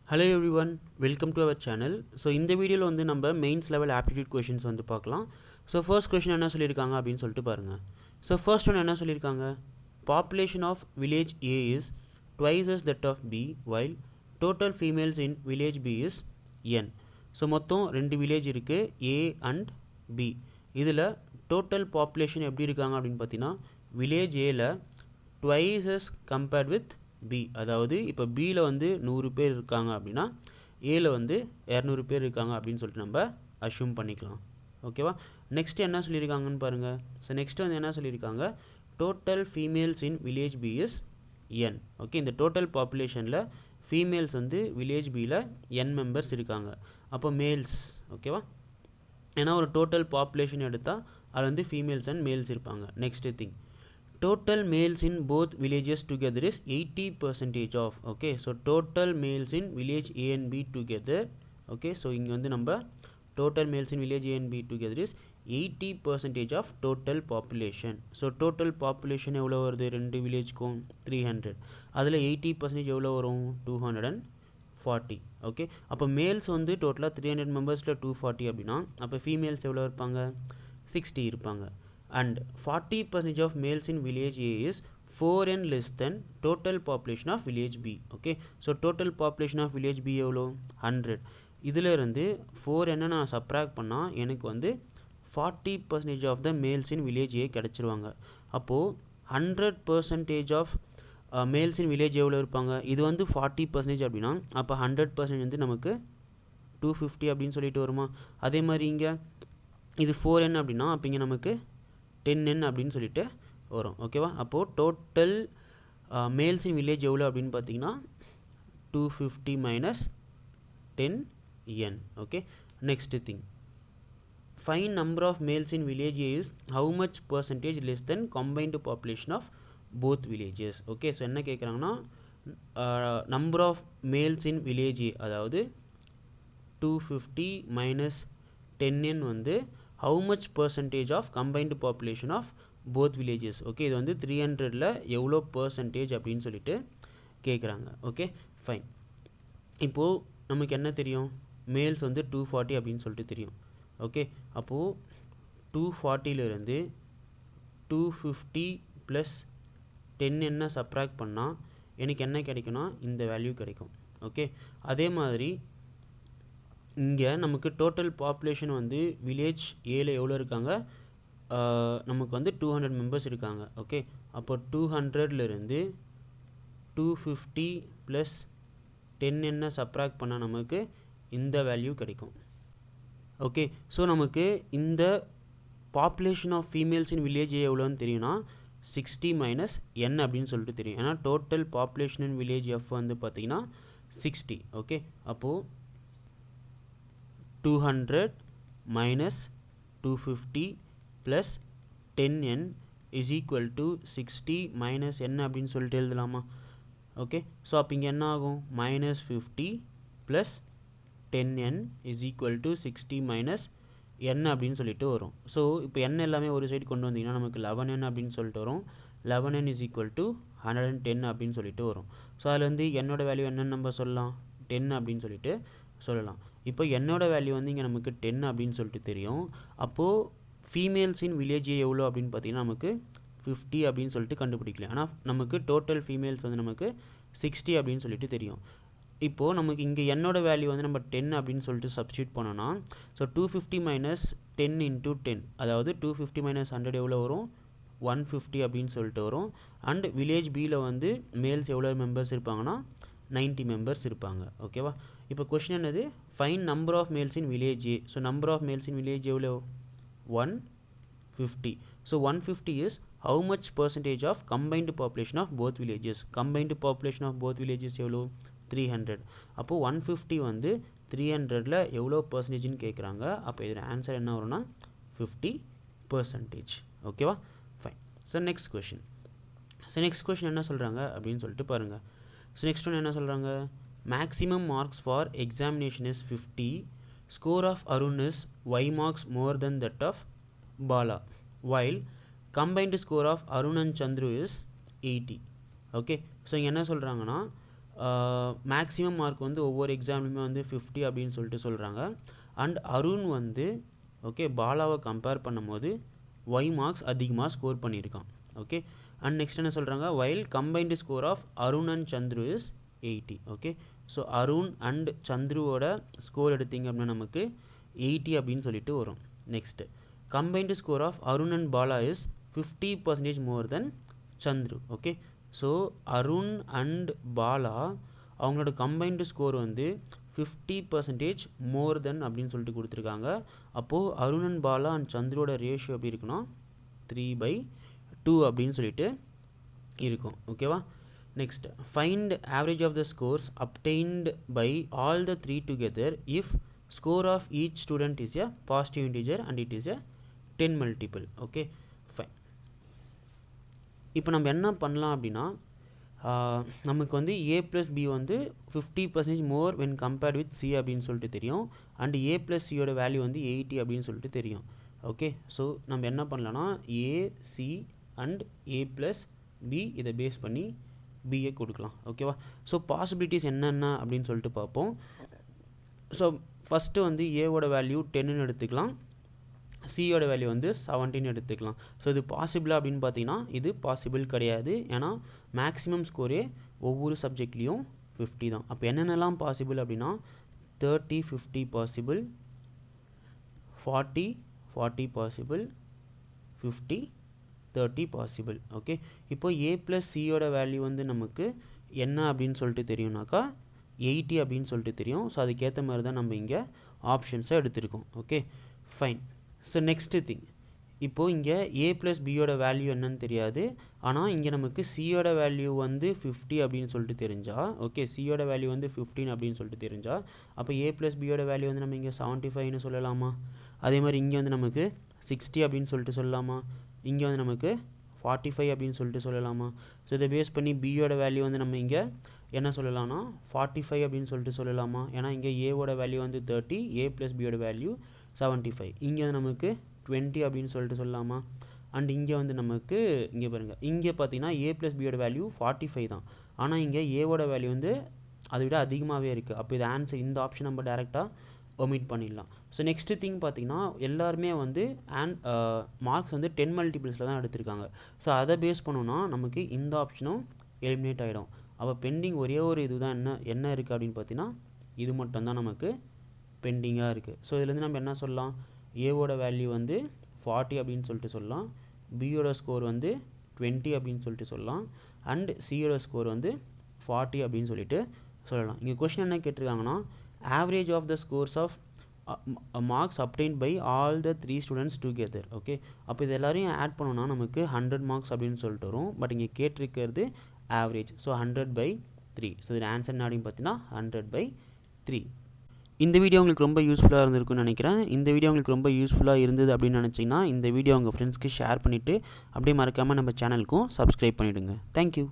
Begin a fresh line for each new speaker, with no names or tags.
Hello everyone, welcome to our channel. So இந்த வீடியோல வந்து நம்ம மெயின்ஸ் லெவல் ஆப்டிடியூட் क्वेश्चंस வந்து பார்க்கலாம். So first question என்ன சொல்லிருக்காங்க அப்படினு சொல்லிட்டு பாருங்க. So first one என்ன சொல்லிருக்காங்க? Population of village A is twice as that of B while total females in village B is n. So மொத்தம் ரெண்டு வில்லேஜ் இருக்கு A and B. இதுல total population எப்படி இருக்காங்க அப்படினு பார்த்தீனா village A ல twice as compared with B, அதாவது இப்போ Bல வந்து 100 பேர் இருக்காங்க அப்படின்னா Aல வந்து 200 பேர் இருக்காங்க அப்படின்னு சொல்லிட்டு நம்ம அஷ்யூம் பண்ணிக்கலாம். ஓகேவா? நெக்ஸ்ட் என்ன சொல்லியிருக்காங்கன்னு பாருங்க. ஸோ நெக்ஸ்ட் வந்து என்ன சொல்லியிருக்காங்க, total females in village B is n. Okay, இந்த டோட்டல் பாப்புலேஷனில் ஃபீமேல்ஸ் வந்து வில்லேஜ் பியில் n மெம்பர்ஸ் இருக்காங்க. அப்போ மேல்ஸ், ஓகேவா? ஏன்னா ஒரு டோட்டல் பாப்புலேஷன் எடுத்தால் அது வந்து ஃபீமேல்ஸ் அண்ட் மேல்ஸ் இருப்பாங்க. Next thing, total males in both villages together is 80% of. Okay, so total males in village A and B together. Okay, so இங்க வந்து நம்ம total males in village A and B together is 80% of total population. So total population எவ்வளோ வருது ரெண்டு வில்லேஜ்க்கும் 300, அதில் 80% எவ்வளோ வரும் 240. Okay, அப்போ மேல்ஸ் வந்து டோட்டலாக 300 மெம்பர்ஸில் 240 அப்படின்னா அப்போ ஃபீமேல்ஸ் எவ்வளோ இருப்பாங்க 60 இருப்பாங்க. And 40% of males in village A is 4n less than total population of village B. Okay, so total population of village B எவ்வளோ 100. இதில் இருந்து 4n நான் சப்ராக்ட் பண்ணால் எனக்கு வந்து 40% of the males in village A கிடச்சிருவாங்க. அப்போது 100% of males in village எவ்வளோ இருப்பாங்க, இது வந்து 40% அப்படின்னா அப்போ 100% வந்து நமக்கு 250 அப்படின்னு சொல்லிட்டு வருமா. அதே மாதிரி இங்கே இது 4n அப்படின்னா அப்போ இங்கே நமக்கு 10n அப்படின்னு சொல்லிட்டு வரும். ஓகேவா? அப்போது டோட்டல் மேல்ஸ் இன் வில்லேஜ் எவ்வளோ அப்படின்னு பார்த்தீங்கன்னா 250 minus 10n. Okay, next thing, find number of males in village is how much percentage less then combined population of both villages. Okay, so என்ன கேட்குறாங்கன்னா number of males in village, அதாவது 250 minus 10n வந்து how much percentage of combined population of both villages. Okay, இது வந்து 300ல எவ்வளோ percentage அப்படின்னு சொல்லிட்டு கேட்குறாங்க. Okay, fine. இப்போது நமக்கு என்ன தெரியும், மேல்ஸ் வந்து 240 அப்படின்னு சொல்லிட்டு தெரியும். ஓகே, அப்போது 240லேருந்து 250 ப்ளஸ் 10 என்ன சப்ராக்ட் பண்ணால் எனக்கு என்ன கிடைக்கும்னா இந்த வேல்யூ கிடைக்கும். ஓகே, அதே மாதிரி இங்கே நமக்கு டோட்டல் பாப்புலேஷன் வந்து வில்லேஜ் ஏல எவ்வளோ இருக்காங்க, நமக்கு வந்து 200 மெம்பர்ஸ் இருக்காங்க. ஓகே, அப்போ 200லேருந்து 250 ப்ளஸ் 10 என்ன சப்ராக்ட் பண்ணால் நமக்கு இந்த வேல்யூ கிடைக்கும். ஓகே, ஸோ நமக்கு இந்த population of females in village எவ்வளோன்னு தெரியும்னா 60 மைனஸ் n அப்படின்னு சொல்லிட்டு தெரியும். ஏன்னா total population in village F வந்து பார்த்திங்கன்னா 60. ஓகே, அப்போது 200 minus 250 plus 10n is equal to 60 minus n அப்படின்னு சொல்லிட்டு எழுதலாமா. ஓகே, ஸோ அப்போ இங்கே என்ன ஆகும், minus 50 plus 10n is equal to 60 minus n அப்படின்னு சொல்லிட்டு வரும். ஸோ இப்போ n எல்லாமே ஒரு சைடு கொண்டு வந்தீங்கன்னா நமக்கு 11n அப்படின்னு சொல்லிட்டு வரும். 11n is equal to 110 அப்படின்னு சொல்லிட்டு வரும். ஸோ அதில் வந்து என்னோட வேல்யூ என்னன்னு நம்ம சொல்லலாம் 10 அப்படின்னு சொல்லிட்டு சொல்லலாம். இப்போ என்னோட வேல்யூ வந்து இங்கே நமக்கு 10 அப்படின்னு சொல்லிட்டு தெரியும். அப்போது ஃபீமேல்ஸ் இன் வில்லேஜ் எவ்வளோ அப்படின்னு பார்த்தீங்கன்னா நமக்கு 50 அப்படின்னு சொல்லிட்டு கண்டுபிடிக்கலாம். ஆனால் நமக்கு டோட்டல் ஃபீமேல்ஸ் வந்து நமக்கு 60 அப்படின்னு சொல்லிட்டு தெரியும். இப்போது நமக்கு இங்கே என்னோட வேல்யூ வந்து நம்ம 10 அப்படின்னு சொல்லிட்டு சப்ஸ்டியூட் பண்ணோன்னா, ஸோ 250 மைனஸ் 10 இன்ட்டு 10, அதாவது 250 மைனஸ் 100 எவ்வளோ வரும் 150 அப்படின்னு சொல்லிட்டு வரும். அண்ட் வில்லேஜ் பியில் வந்து மேல்ஸ் எவ்வளோ மெம்பர்ஸ் இருப்பாங்கன்னா 90 மெம்பர்ஸ் இருப்பாங்க. ஓகேவா? இப்போ கொஸ்டின் என்னது, find number of males in village A. So number of males in village எவ்வளோ 150. So 150 is how much percentage of combined population of both villages. Combined population of both villages எவ்வளோ 300. அப்போது 150 வந்து 300ல் எவ்வளோ பர்சன்டேஜ்னு கேட்குறாங்க. அப்போ இதில் ஆன்சர் என்ன வரும்னா 50%. ஓகேவா? ஃபைன். ஸோ நெக்ஸ்ட் கொஷின் என்ன சொல்கிறாங்க அப்படின்னு சொல்லிட்டு பாருங்கள். ஸோ நெக்ஸ்ட் ஒன்று என்ன சொல்கிறாங்க, maximum marks for examination is 50, score of Arun is y marks more then that of Bala, while combined score of Arun and Chandru is 80. Okay, so இங்கே என்ன சொல்கிறாங்கன்னா மேக்ஸிமம் மார்க் வந்து ஒவ்வொரு எக்ஸாம்லையுமே வந்து 50 அப்படின்னு சொல்லிட்டு சொல்கிறாங்க. அண்ட் அருண் வந்து ஓகே பாலாவை கம்பேர் பண்ணும்போது ஒய் மார்க்ஸ் அதிகமாக ஸ்கோர் பண்ணியிருக்கான். ஓகே அண்ட் நெக்ஸ்ட் என்ன சொல்கிறாங்க, while combined score of Arun and Chandru is 80. Okay so Arun and சந்துருவோட ஸ்கோர் எடுத்திங்க அப்படின்னா நமக்கு 80 அப்படின்னு சொல்லிட்டு வரும். Next combined score of Arun and Bala is 50% more than Chandru. Okay so Arun and Bala அவங்களோட கம்பைன்டு ஸ்கோர் வந்து 50% மோர் தென் அப்படின்னு சொல்லிட்டு கொடுத்துருக்காங்க. அப்போது அருண் அண்ட் பாலா அண்ட் சந்துரோட ரேஷியோ எப்படி இருக்குன்னா 3/2 அப்படின்னு சொல்லிட்டு இருக்கும். ஓகேவா. Next find average of the scores obtained by all the 3 together if score of each student is a positive integer and it is a 10 multiple. Okay fine. இப்போ நம்ம என்ன பண்ணலாம் அப்படின்னா, நமக்கு வந்து a + b வந்து 50% மோர் வென் கம்பேர்ட் வித் c அப்படின்னு சொல்லிட்டு தெரியும். அண்ட் a + c யோட வேல்யூ வந்து 80 அப்படின்னு சொல்லிட்டு தெரியும். ஓகே ஸோ நம்ம என்ன பண்ணலான்னா a, c and a + b இதை பேஸ் பண்ணி பிஏ கொடுக்கலாம். ஓகேவா. ஸோ பாசிபிலிட்டிஸ் என்னென்ன அப்படின்னு சொல்லிட்டு பார்ப்போம். ஸோ ஃபஸ்ட்டு வந்து ஏவோட வேல்யூ 10ன்னு எடுத்துக்கலாம், சியோட வேல்யூ வந்து 17 எடுத்துக்கலாம். ஸோ இது பாசிபிளா அப்படின்னு பார்த்தீங்கன்னா இது பாசிபிள் கிடையாது. ஏன்னா மேக்ஸிமம் ஸ்கோரே ஒவ்வொரு சப்ஜெக்ட்லேயும் 50 தான். அப்போ என்னென்னலாம் பாசிபிள் அப்படின்னா 30, 50 பாசிபிள், 40 பாசிபிள், 50, 30 பாசிபிள். ஓகே இப்போ a + சியோட வேல்யூ வந்து நமக்கு என்ன அப்படின்னு சொல்லிட்டு தெரியும்னாக்கா 80 அப்படின்னு சொல்லிட்டு தெரியும். ஸோ அதுக்கேற்ற மாதிரி தான் நம்ம இங்கே ஆப்ஷன்ஸை எடுத்திருக்கோம். Okay fine. So next thing, இப்போது இங்கே a + பியோட வேல்யூ என்னன்னு தெரியாது. ஆனால் இங்கே நமக்கு சியோட வேல்யூ வந்து 50 அப்படின்னு சொல்லிட்டு தெரிஞ்சால், ஓகே சியோட வேல்யூ வந்து 15 அப்படின்னு சொல்லிட்டு தெரிஞ்சால், அப்போ a + பியோட வேல்யூ வந்து நம்ம இங்கே 75ன்னு சொல்லலாமா. அதே மாதிரி இங்கே வந்து நமக்கு 60 அப்படின்னு சொல்லிட்டு சொல்லலாமா. இங்கே வந்து நமக்கு 45 அப்படின்னு சொல்லிட்டு சொல்லலாமா. ஸோ இதை பேஸ் பண்ணி பியோட வேல்யூ வந்து நம்ம இங்கே என்ன சொல்லலாம்னா 45 அப்படின்னு சொல்லிட்டு சொல்லலாமா. ஏன்னா இங்கே ஏவோட வேல்யூ வந்து 30, a + பியோட வேல்யூ 75. இங்கே வந்து நமக்கு 20 அப்படின்னு சொல்லிட்டு சொல்லலாமா. அண்ட் இங்கே வந்து நமக்கு இங்கே பாருங்கள், இங்கே பார்த்தீங்கன்னா a + பியோட வேல்யூ 45 தான். ஆனால் இங்கே ஏவோட வேல்யூ வந்து அதை விட அதிகமாகவே இருக்குது. அப்போ இது ஆன்சர், இந்த ஆப்ஷன் நம்ம டேரெக்டாக ஒமிட் பண்ணிடலாம். ஸோ நெக்ஸ்ட்டு திங் பார்த்தீங்கன்னா எல்லாருமே வந்து மார்க்ஸ் வந்து 10 மல்டிபிள்ஸில் தான் எடுத்திருக்காங்க. ஸோ அதை பேஸ் பண்ணோன்னா நமக்கு இந்த ஆப்ஷனும் எலிமினேட் ஆகிடும். அப்போ பெண்டிங் ஒரே ஒரு இது தான் என்ன இருக்குது அப்படின்னு பார்த்தீங்கன்னா இது மட்டும்தான் நமக்கு பெண்டிங்காக இருக்குது. ஸோ இதுலேருந்து நம்ம என்ன சொல்லலாம், ஏவோட வேல்யூ வந்து 40 அப்படின்னு சொல்லிட்டு சொல்லலாம், பியோட ஸ்கோர் வந்து 20 அப்படின்னு சொல்லிட்டு சொல்லலாம், அண்ட் சியோட ஸ்கோர் வந்து 40 அப்படின்னு சொல்லிட்டு சொல்லலாம். இங்கே கொஸ்டின் என்ன கேட்டிருக்காங்கன்னா average of the scores of marks obtained by all the 3 students together. Okay அப்போ இது எல்லாரையும் ஆட் பண்ணோன்னா நமக்கு 100 மார்க்ஸ் அப்படின்னு சொல்லிட்டு வரும். பட் இங்கே கேட்டிருக்கிறது ஆவரேஜ். ஸோ 100/3. ஸோ இது ஆன்சர் என்ன அப்படின்னு பார்த்தீங்கன்னா 100/3. இந்த வீடியோ உங்களுக்கு ரொம்ப யூஸ்ஃபுல்லாக இருந்திருக்குன்னு நினைக்கிறேன். இந்த வீடியோ உங்களுக்கு ரொம்ப யூஸ்ஃபுல்லாக இருந்தது அப்படின்னு நினச்சிங்கன்னா இந்த வீடியோ உங்கள் ஃப்ரெண்ட்ஸ்க்கு ஷேர் பண்ணிவிட்டு அப்படியே மறக்காமல் நம்ம சேனலுக்கும் சப்ஸ்கிரைப் பண்ணிவிடுங்க. தேங்க்யூ.